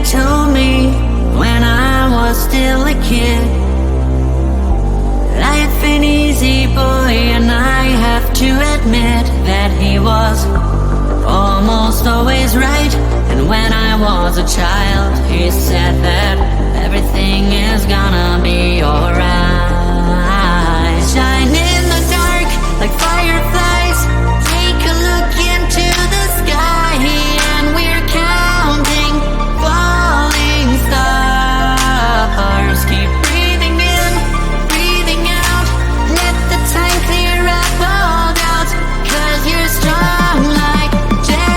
told me when I was still a kid, life ain't easy, boy, and I have to admit that he was almost always right. And when I was a child, he said that everything is gonna be alright. Shine in the dark like fireflies, take a look into the sky, and we're counting falling stars. Keep breathing in, breathing out, let the time clear up all doubts, 'cause you're strong like jaguars.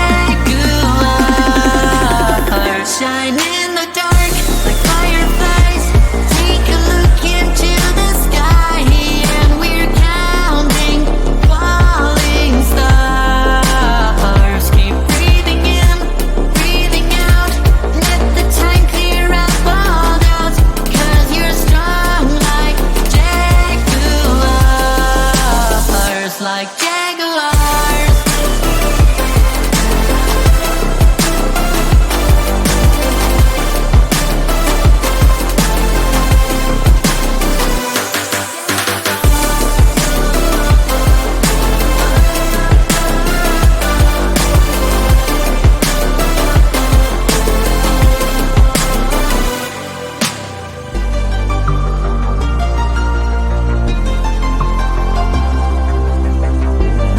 Shine in the dark like fireflies, take a look into the sky, and we're counting falling stars. Keep breathing in, breathing out, let the time clear up all doubts, 'cause you're strong like jaguars, like jaguars.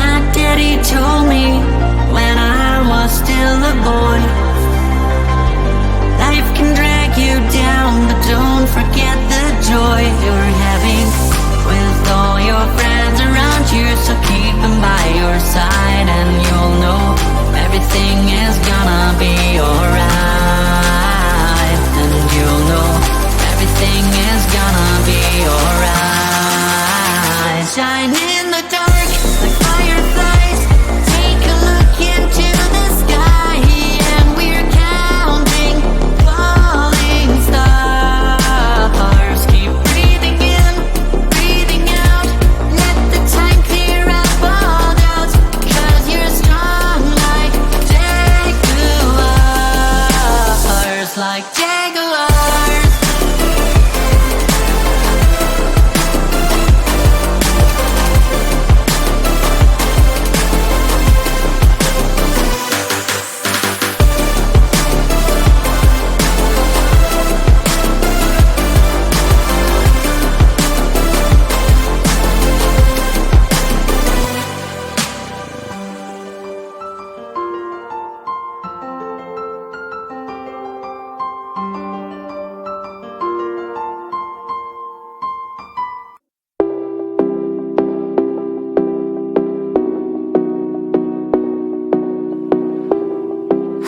My daddy told me when I was still a boy, life can drag you down, but don't forget the joy you're having with all your friends around you. So keep them by your side, and you'll know everything is gonna be alright. And you'll know everything is gonna be alright. Shine in the dark like fireflies, take a look into the sky, and we're counting falling stars. Keep breathing in, breathing out, let the time clear up all doubts, 'cause you're strong like jaguars, like jaguars.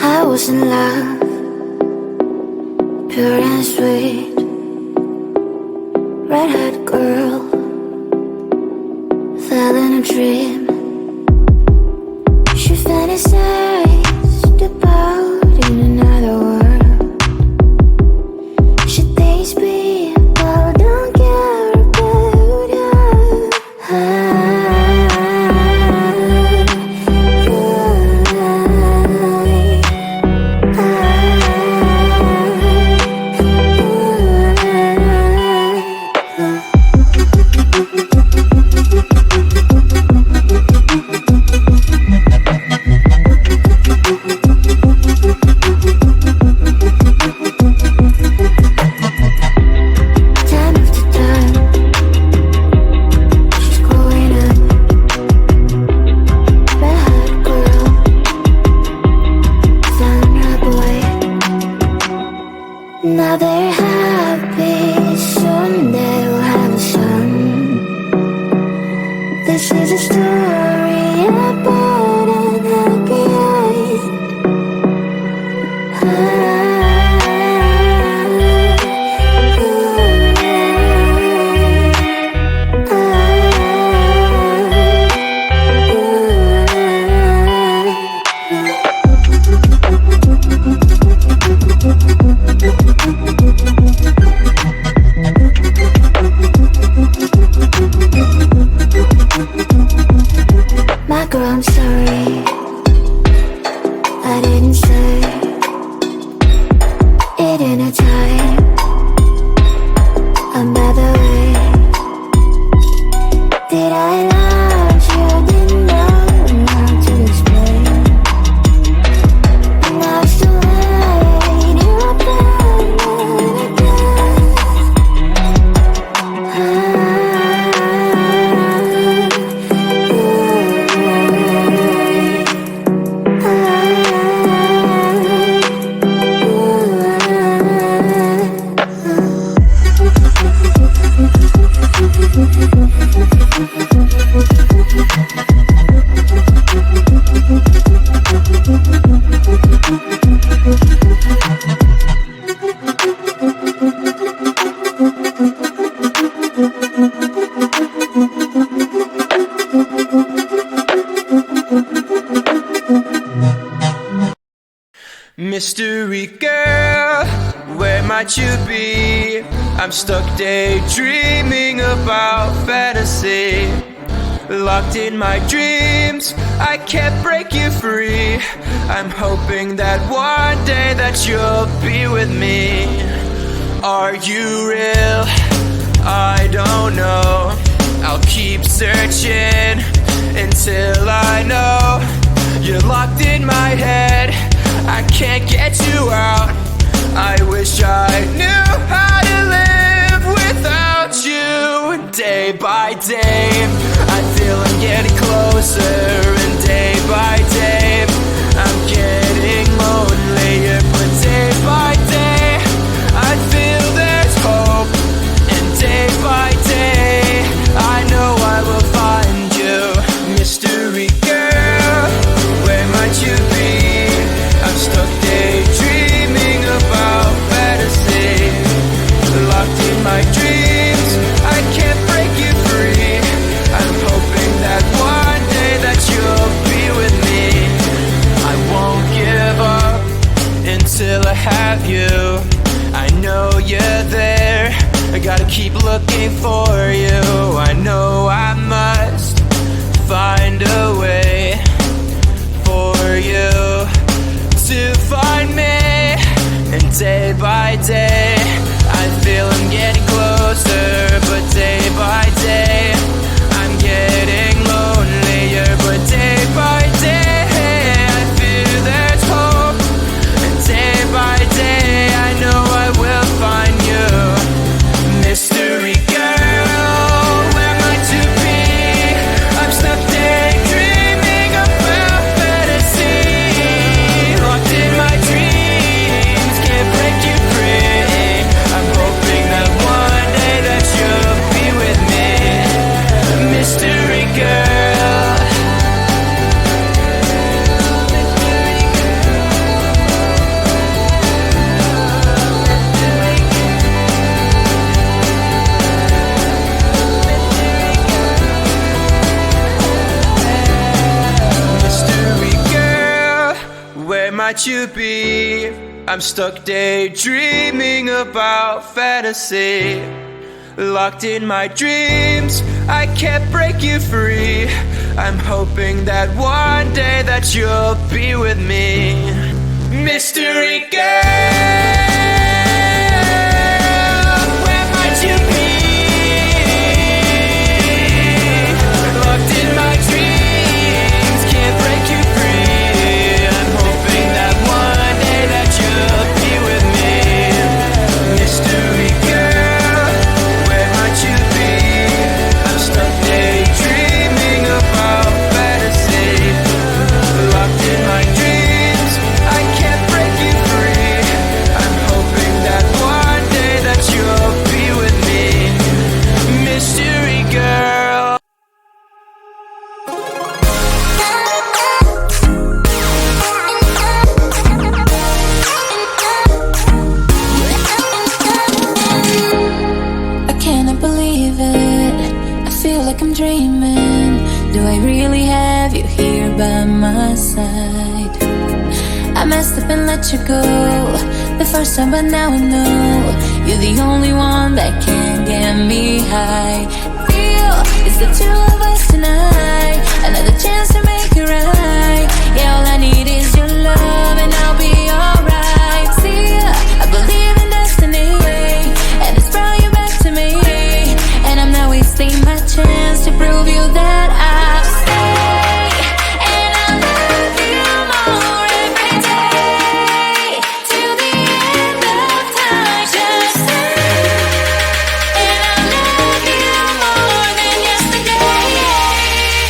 I was in love, pure and sweet, red-haired girl, fell in a dream. She fantasized about in another world. She thinks people don't care about her. Mystery girl, where might you be? I'm stuck daydreaming about fantasy. Locked in my dreams, I can't break you free. I'm hoping that one day that you'll be with me. Are you real? I don't know. I'll keep searching until I know. You're locked in my head, I can't get you out. I wish I knew how to live without you. Day by day, I feel I'm getting closer, and day by day, I'm getting lonelier. But day by day, I feel there's hope, and day by day, I know I will find you. Mystery girl, where might you be? I'm stuck daydreaming about fantasy. Locked in my dreams, I can't break you free. I'm hoping that one day that you'll be with me. I won't give up until I have you. I know you're there, I gotta keep looking for you. I know I must find a way for you to find me. And day by day, I feel I'm getting closer. But day by day, I'm getting lonelier. But day by day, I feel there's hope. And day by day, I know I will find you. Mystery girl, where might you be? I'm stuck daydreaming about fantasy. Locked in my dreams, can't break you free. I'm hoping that one day that you'll be with me. Mystery girl. Mystery girl, where might you be? I'm stuck daydreaming about fantasy. Locked in my dreams, I can't break you free. I'm hoping that one day that you'll be with me. Mystery girl, where might you be? Locked in my dreams, can't break you free. I'm hoping that one day that you'll be with me. Mystery girl, where might you be? I'm stuck daydreaming about fantasy. Locked in my dreams, I can't break you free. I'm hoping that one day that you'll be with me. Mystery girl. I cannot believe it. I feel like I'm dreaming. Do I really have you here by my side? I messed up and let you go the first time, but now I know you're the only one that can get me high. Feel it's the two of us tonight. Another chance to make it right. Yeah, all I need is your love and I'll be alright. See, I believe in destiny, and it's brought you back to me. And I'm not wasting my chance to prove you that I'll stay. And I'll love you more every day, till the end of time. Just stay. And I'll love you more than yesterday,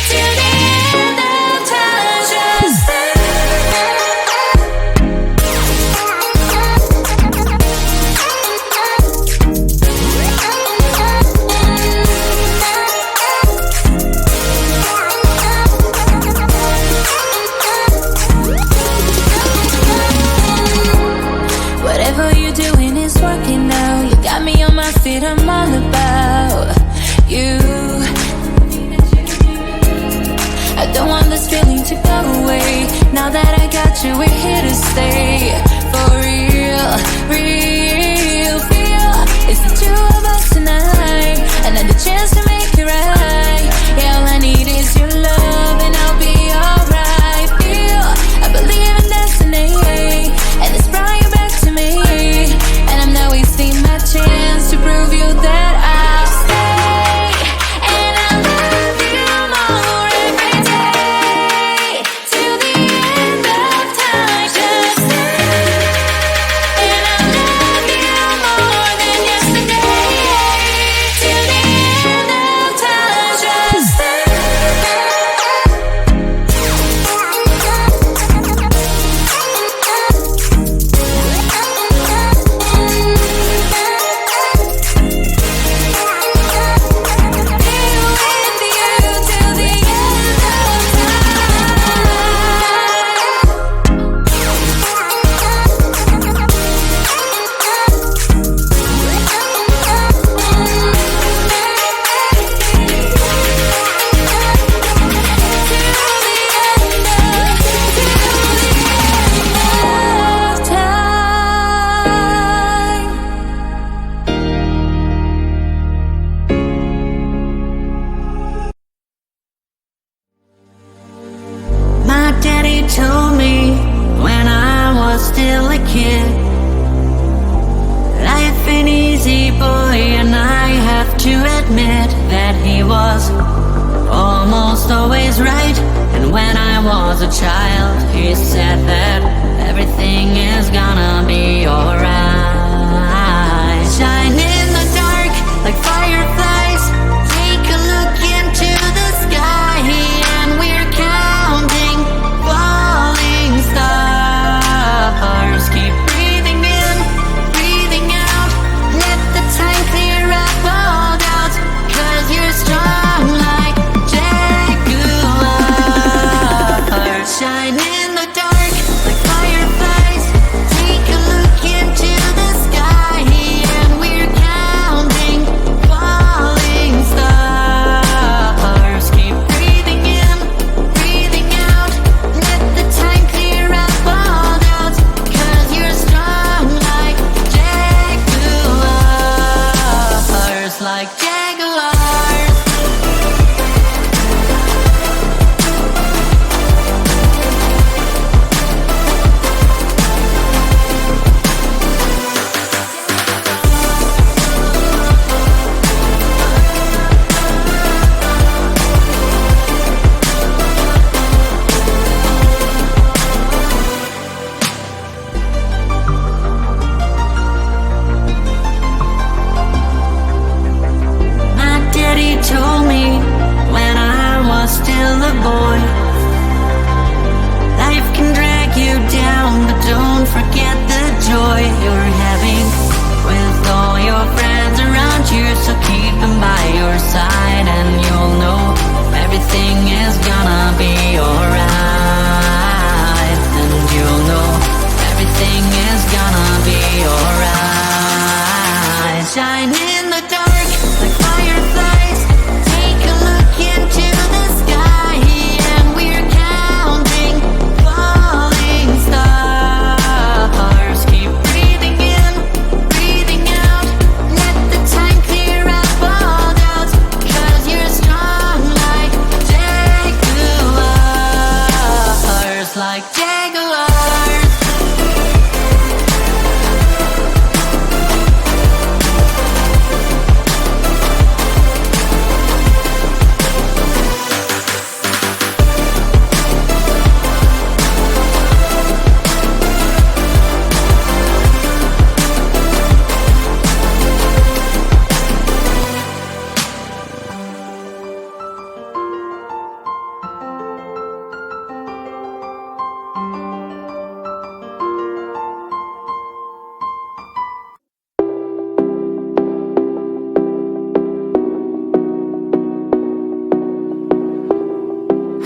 till the end of time. Just stay. Whatever you're doing is working now. You got me on my feet, I'm all about you. I don't want this feeling to go away. Now that I got you, we're here to stay. to admit that he was almost always right. And when I was a child, he said that everything is gonna be alright. Shine in the dark like fireflies. Take a look into the sky, and we're counting falling stars. Keep breathing in, breathing out. Let the time clear up all doubts, 'cause you're strong like jaguars. Shine in the dark like fireflies. Take a look into the sky, and we're counting falling stars. Keep breathing in, breathing out. Let the time clear up all doubts, 'cause you're strong like jaguars, like jaguars. My daddy told me when I was still a boy, life can drag you down, but don't forget the joy you're having with all your friends around you. So keep them by your side, and you'll know everything is gonna be alright. And you'll know everything is gonna be alright. Shine in the dark like fireflies. Take a look into the sky, and we're counting falling stars. Keep breathing in, breathing out. Let the time clear up all doubts, 'cause you're strong like jaguars, like jaguars.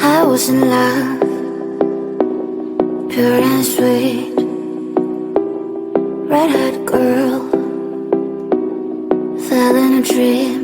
I was in love, pure and sweet, red-hot girl, fell in a dream.